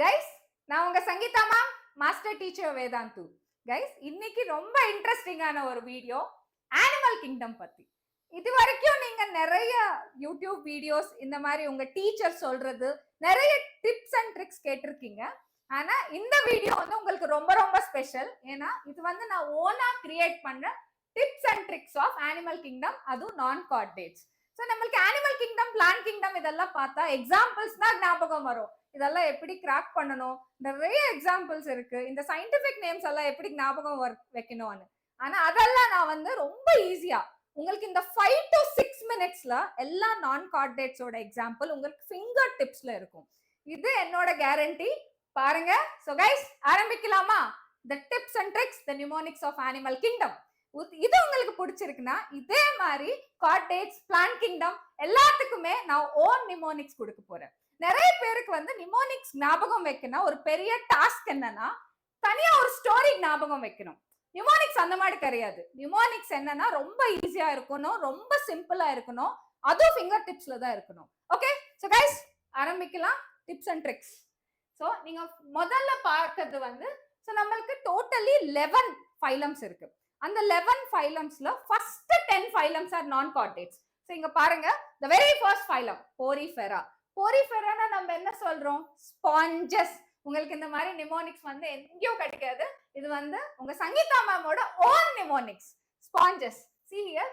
Guys, நான் உங்க Sangeetha ma'am, master teacher Vedantu. Guys, இன்னைக்கு ரொம்ப இன்ட்ரெஸ்டிங்கான ஒரு வீடியோ அனிமல் கிங்டம் பத்தி. இது வரைக்கும் நீங்க நிறைய யூடியூப் வீடியோஸ் இந்த மாதிரி உங்க டீச்சர் சொல்றது நிறைய டிப்ஸ் அண்ட் ட்ரிக்ஸ் கேட்டிருக்கீங்க. ஆனா இந்த வீடியோ வந்து உங்களுக்கு ரொம்ப ரொம்ப ஸ்பெஷல். ஏன்னா இது வந்து நான் ஓனா கிரியேட் பண்ண tips and tricks of animal kingdom, அதுவும் நான் கோஆர்டினேட்ஸ். ஸோ நம்மளுக்கு அனிமல் கிங்டம், பிளான்ட் கிங்டம் இதெல்லாம் பார்த்தா எக்ஸாம்பிள்ஸ் தான் ஞாபகம் வரும். இதெல்லாம் எப்படி கிராக் பண்ணணும், நிறைய எக்ஸாம்பிள்ஸ் இருக்கு. இந்த சயின்டிபிக் நேம்ஸ் எல்லாம் எப்படி ஞாபகம் வைக்கணும்னு. ஆனா அதெல்லாம் நான் வந்து ரொம்ப ஈஸியா உங்களுக்கு இந்த 5 to 6 மினிட்ஸ்ல எல்லா நான் கோஆர்டினேட்ஸோட எக்ஸாம்பிள் உங்களுக்கு ஃபிங்கர் டிப்ஸ்ல இருக்கும். இது என்னோட கேரண்டி. பாருங்க. சோ கைஸ், ஆரம்பிக்கலாமா? The tips and tricks, the mnemonics of animal kingdom. இது உங்களுக்கு பிடிச்சிருக்குன்னா இதே மாதிரி கோஆர்டினேட்ஸ், பிளான்ட் கிங்டம் எல்லாத்துக்குமே நான் ஓன் நிமோனிக்ஸ் கொடுக்க போறேன். நிறைய பேருக்கு வந்து நிமோனிக்ஸ் ஞாபகம் வைக்கணும் ஒரு பெரிய டாஸ்க். என்னன்னா தனியா ஒரு ஸ்டோரி ஞாபகம் வைக்கணும். நிமோனிக்ஸ் அந்த மாதிரி கிடையாது. நிமோனிக்ஸ் என்னன்னா ரொம்ப ஈஸியா இருக்கணும், ரொம்ப சிம்பிளா இருக்கணும், அதுவும் ஃபிங்கர் டிப்ஸ்ல தான் இருக்கணும். ஓகே, சோ கைஸ் ஆரம்பிக்கலாம். Tips and tricks. சோ நீங்க முதல்ல பார்க்கிறது வந்து நம்மளுக்கு டோட்டலி 11 ஃபைலம்ஸ் இருக்கு. அந்த 11 ஃபைலம்ஸ்ல ஃபர்ஸ்ட் 10 ஃபைலம்ஸ் ஆர் நான் கோஆர்டினேட்ஸ். சோ இங்க பாருங்க, the very first phylum Porifera. போரிஃபெரானா நம்ம என்ன சொல்றோம்? ஸ்பாஞ்சஸ். உங்களுக்கு இந்த மாதிரி நிமோனிக்ஸ் வந்து எங்கேயோ கிடைக்காது. இது வந்து உங்க சங்கீதா மேமோட own mnemonics. Sponges. see here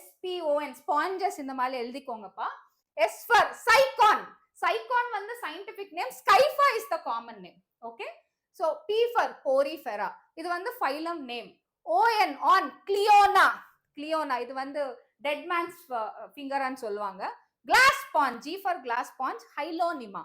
SPON, sponges இந்த மாதிரி எழுதிக்கோங்கப்பா. S for Sycon. சைகான் வந்து scientific name. Scypha is the common name. Okay, so P for Porifera. இது வந்து phylum name. ON on Cliona. Cliona இது வந்து டெட் மேன்ஸ் ஃபிங்கர்னு சொல்லுவாங்க. Glass sponge, G for glass sponge, Hyloneema.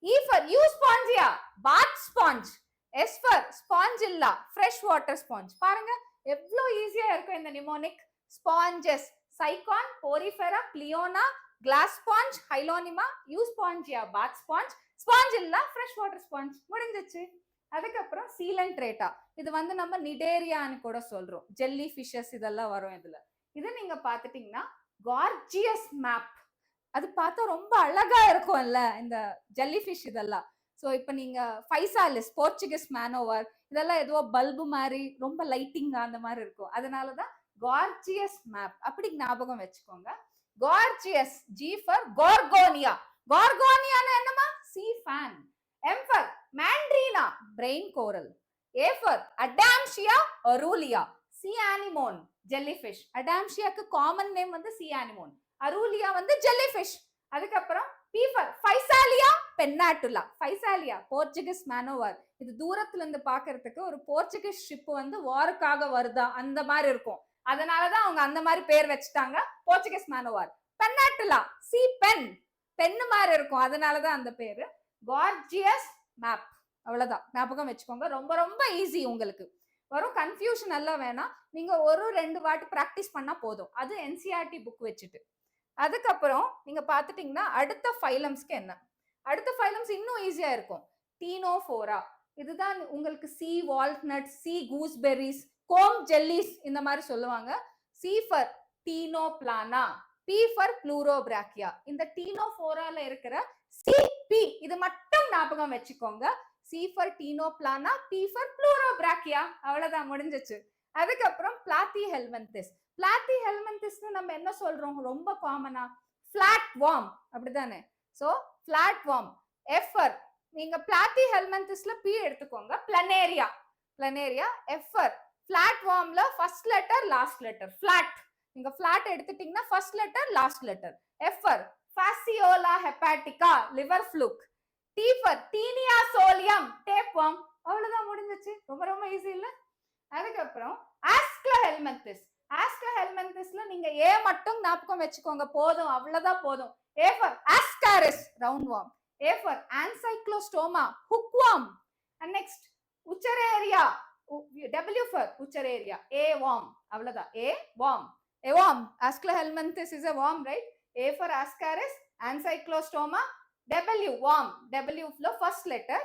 E for Euspongia, bath sponge. S for Spongilla, fresh water sponge. பாருங்க எவ்வளோ ஈஸியா இருக்கும் இந்த mnemonic. Sponges, Sycon, Porifera, Cliona, glass sponge, Hyalonema, Euspongia, bath sponge, Spongilla, fresh water sponge. முடிஞ்சிச்சு. அதுக்கப்புறம் சீலன்ட்ரேட்டா. இது வந்து நம்ம நிடேரியான்னு கூட சொல்றோம். ஜெல்லி ஃபிஷஸ் இதெல்லாம் வரும் இதுல. இது நீங்க பாத்துட்டீங்கன்னா கார்ஜியஸ் மேப். அது பார்த்தா ரொம்ப அழகா இருக்கும்ல இந்த ஜெல்லி ஃபிஷ் இதெல்லாம். ஸோ இப்போ நீங்க ஃபைசாலிஸ், போர்ச்சுகீஸ் மேனோவர் இதெல்லாம் ஏதோ பல்பு மாதிரி ரொம்ப லைட்டிங்கா அந்த மாதிரி இருக்கும். அதனாலதான் கார்ஜியஸ் மேப் அப்படி ஞாபகம் வச்சுக்கோங்க. Gorgeous, G for Gorgonia. கார்கோனியானா என்னமா? Sea fan. M for Meandrina, brain coral. A for Adamsia Aurelia, sea anemone, jelly fish. அடாம்ஷியாக்கு காமன் நேம் வந்து சி ஆனிமோன், அரூலியா வந்து ஜெல்லி ஃபிஷ். அதுக்கப்புறம் P for Physalia Pennatula. Physalia Portuguese man of war. இது தூரத்துல இருந்து பாக்குறதுக்கு ஒரு போர்ச்சுகீஸ் ஷிப் வந்து வாருக்காக வருதா அந்த மாதிரி இருக்கும். அதனாலதான் அவங்க அந்த மாதிரி பேர் வச்சுட்டாங்க, Portuguese manoeuvre. பென்னாட்டுலா, C pen, pen மாதிரி இருக்கும், அதனாலதான் அந்த பேரு. Gorgeous map. அவ்வளவுதான், ஞாபகம் வச்சுக்கோங்க. ரொம்ப ரொம்ப ஈஸி. உங்களுக்கு வரும் கன்ஃபியூஷன் எல்லாம் வேணாம். நீங்க ஒரு 2 வாட்டி பிராக்டிஸ் பண்ணா போதும். அது NCERT புக் வச்சுட்டு. அதுக்கப்புறம் நீங்க பாத்துட்டீங்கன்னா அடுத்த ஃபைலம்ஸ்க்கு என்ன? அடுத்த ஃபைலம்ஸ் இன்னும் ஈஸியா இருக்கும். டீனோஃபோரா. இதுதான் உங்களுக்கு sea walnut, sea gooseberries, comb jellies இந்த மாதிரி சொல்லுவாங்க. C for Ctenoplana, P for Pleurobrachia. இந்த டீனோஃபோரால இருக்கிற சிபி இது மட்டும் ஞாபகம் வச்சுக்கோங்க. C for Ctenoplana, P for Pleurobrachia. அவ்வளவுதான், முடிஞ்சிச்சு. அதுக்கப்புறம் பிளாத்தி ஹெல்மந்திஸ். பிளாத்தி ஹெல்மந்திஸ்னு நம்ம என்ன சொல்றோம் ரொம்ப காமனா? பிளாட் வார்ம், அப்படிதானே? So flat worm. எஃபர். நீங்க பிளாத்தி ஹெல்மந்திஸ்ல பி எடுத்துக்கோங்க. பிளனேரியா. பிளனேரியா. எஃபர். பிளாட் வார்ம்ல first letter last letter. Flat. நீங்க பிளாட் எடுத்துட்டீங்கன்னா first letter last letter. F for. Fasciola hepatica, liver fluke. T for Taenia solium, tape worm. அவ்வளவுதான், முடிஞ்சிச்சு. ரொம்ப ரொம்ப ஈஸி இல்ல? அதுக்கப்புறம் ஆஸ்க்லோஹெல்மந்திஸ். ஆஸ்க்லோஹெல்மந்திஸ்ல நீங்க ஏ மட்டும் ஞாபகம் வச்சுக்கோங்க போதும், அவ்வளவுதான் போதும். A for Ascaris, round worm. A for Ancylostoma, hook worm. And next Wuchereria. W for Wuchereria, A worm. அவ்வளவுதான், A worm. A worm. Aschelminthes is a worm, right? A for ascaris, Ancyclostoma. W worm. W ல first letter.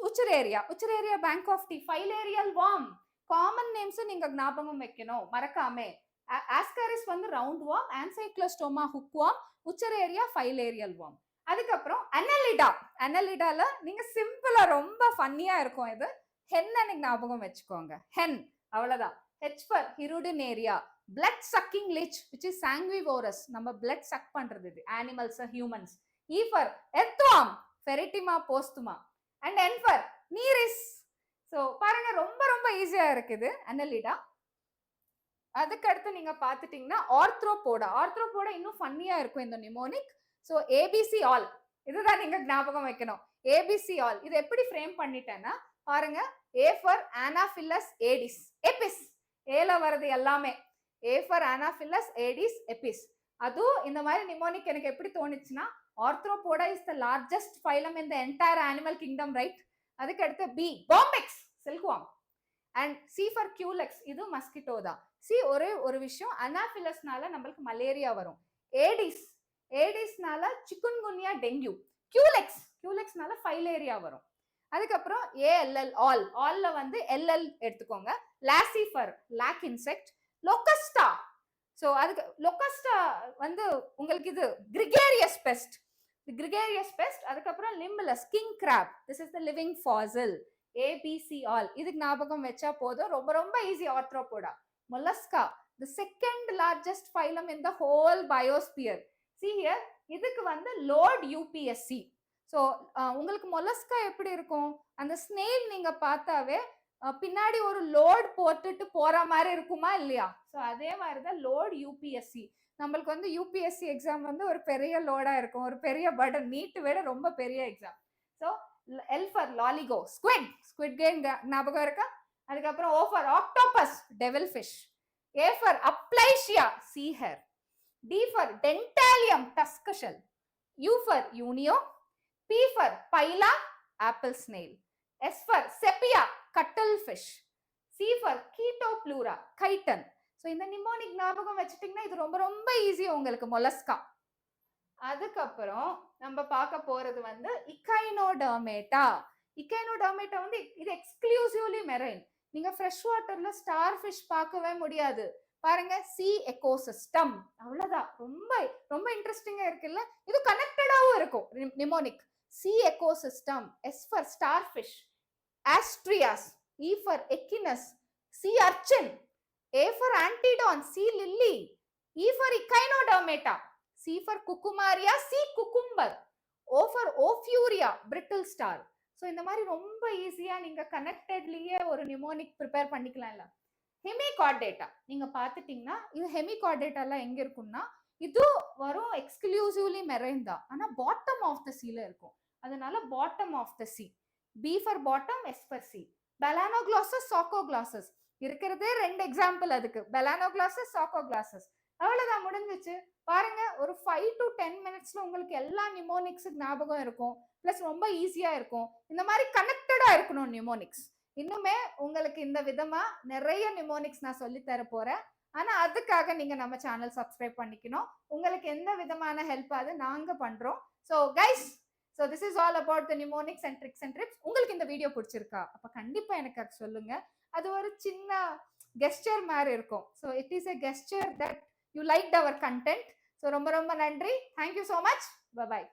Wuchereria. Wuchereria bank of tea. Filarial worm. Common names நீங்க ஞாபகம் வைக்கணும் மறக்காம. Ascaris வந்து round worm, Ancylostoma hook worm, Wuchereria filarial worm. அதுக்கப்புறம் Annelida. அனலிடால நீங்க சிம்பிளா ரொம்ப ஃபன்னியா இருக்கும் இது. ஹென் எனக்கு ஞாபகம் வச்சுக்கோங்க. ஹென் அவ்வளவுதான். H for Hirudinaria. Blood sucking leech which is sanguivorous. நம்ம பிளட் சக் பண்றது இது. Animals humans. E for earthworm. Pheretima posthuma. And N for Nereis. So பாருங்க ரொம்ப ரொம்ப ஈஸியா இருக்குது அனலிடா. அதுக்கு அடுத்து நீங்க பாத்துட்டீங்கன்னா ஆர்த்ரோபோடா. ஆர்த்ரோபோடா இன்னும் ஃபன்னியா இருக்கும் இந்த நிமோனிக். ஸோ ஏபிசி ஆல் இதுதான் நீங்க ஞாபகம் வைக்கணும். ஏபிசி ஆல் இது எப்படி ஃப்ரேம் பண்ணிட்டேன்னா பாருங்க. A for Anopheles Aedes Apis. ஏல வருது எல்லாமே. A for Anopheles Aedes Apis. அதுவும் இந்த மாதிரி நிமோனிக் எனக்கு எப்படி தோணுச்சுன்னா Arthropoda is the largest phylum in the entire animal kingdom, right? அதுக்கு அடுத்து B Bombyx silkworm. And C for Culex இது மஸ்கிட்டோ தான். சி ஒரே ஒரு விஷயம், அனாஃபிலஸ்னால நம்மளுக்கு மலேரியா வரும். ஏடிஸ் ஏடிஸ்னால சிக்குன்குன்யா டெங்கு. கியூலெக்ஸ்னால ஃபைலேரியா வரும். அதுக்கப்புறம் ஏஎல்எல் ஆல். ஆல்ல வந்து எல்எல் எடுத்துக்கோங்க. லாசி for lac insect. Locusta. So அதுக்கு லொக்கஸ்டா வந்து உங்களுக்கு இது கிரிகேரியஸ் பெஸ்ட். Gregarious pest. அதுக்கப்புறம் Limulus king crab. This is the living fossil. ABC all இதுக்கு ஞாபகம் வச்சா போதும். ரொம்ப ரொம்ப easy. Arthropoda. Mollusca the second largest phylum in the whole biosphere. See here, இதுக்கு வந்து லோட் யூபிஎஸ்சி. ஸோ உங்களுக்கு மொலஸ்கா எப்படி இருக்கும்? அந்த ஸ்னெயில் நீங்க பார்த்தாவே பின்னாடி ஒரு லோட் போட்டுட்டு போற மாதிரி இருக்குமா இல்லையா? ஸோ அதே மாதிரிதான் லோட் யூபிஎஸ்சி. நம்மளுக்கு வந்து யூபிஎஸ்சி எக்ஸாம் வந்து ஒரு பெரிய லோடா இருக்கும், ஒரு பெரிய பர்டன். நீட் விட ரொம்ப பெரிய exam. So L for Loligo. Squid game ஞாபகம் இருக்கா? அதுக்கப்புறம் O for octopus devil fish. A for Aplysia, sea hare. D for Dentalium, tusk shell. U for Unio. P for Pila, apple snail. S for Sepia, cuttlefish. C for Chaetoplura, chiton. So இந்த mnemonic ஞாபகம் வச்சிட்டீங்கன்னா இது ரொம்ப ரொம்ப easy உங்களுக்கு Mollusca. அதுக்கப்புறம் நம்ம பார்க்க போறது வந்து இக்கைனோடர்மேட்டா. இக்கைனோடர்மேட்டா வந்து இது எக்ஸ்க்ளூசிவ்லி மெரைன். நீங்க ஃப்ரெஷ் வாட்டர்ல ஸ்டார் ஃபிஷ் பார்க்கவே முடியாது. பாருங்க, சி எக்கோசிஸ்டம். அவ்வளவுதான். ரொம்ப ரொம்ப இன்ட்ரெஸ்டிங்கா இருக்குல்ல? இது கனெக்டடாவும் இருக்கும் mnemonic. Sea ecosystem. S for star fish. Asterias. E for Echinus. Sea urchin. A for Antedon. Sea lily. E for Echinodermata. C for Cucumaria. Sea cucumber. O for Ophiura, brittle star. So இந்த மாதிரி ரொம்ப ஈஸியா நீங்க கனெக்டட்லயே ஒரு mnemonic prepare பண்ணிக்கலாம்ல. Hemichordata நீங்க பாத்துட்டீங்கன்னா இது ஹெமிகார்டேட்டாலாம் எங்க இருக்கும்னா இது வரும் எக்ஸ்க்ளூசிவ்லி மெரைன் தான். ஆனா பாட்டம் ஆஃப் த சீல இருக்கும். அதனால bottom of the sea. B for bottom, S for sea. Balanoglossus, Saccoglossus இருக்கிறதே 2 எக்ஸாம்பிள் அதுக்கு. பெலானோகிளாசஸ், சாக்கோகிளாசஸ். அவ்வளவுதான், முடிஞ்சிச்சு. பாருங்க, ஒரு 5 to 10 மினிட்ஸ்ல உங்களுக்கு எல்லா நிமோனிக்ஸ் ஞாபகம் இருக்கும். பிளஸ் ரொம்ப ஈஸியா இருக்கும். இந்த மாதிரி கனெக்டடா இருக்கணும் நிமோனிக்ஸ். இன்னுமே உங்களுக்கு இந்த விதமா நிறைய நிமோனிக்ஸ் நான் சொல்லி தர போறேன். ஆனா அதுக்காக நீங்க நம்ம சேனல் சப்ஸ்கிரைப் பண்ணிக்கணும். உங்களுக்கு எந்த விதமான ஹெல்ப் அது நாங்க பண்றோம். So guys, so this is all about the mnemonics and tricks and trips. உங்களுக்கு இந்த வீடியோ பிடிச்சிருக்கா? அப்ப கண்டிப்பா எனக்கு அது சொல்லுங்க. அது ஒரு சின்ன கெஸ்டர் மாதிரி இருக்கும். So it is a gesture that you liked our content. So ரொம்ப ரொம்ப நன்றி. Thank you so much. பை.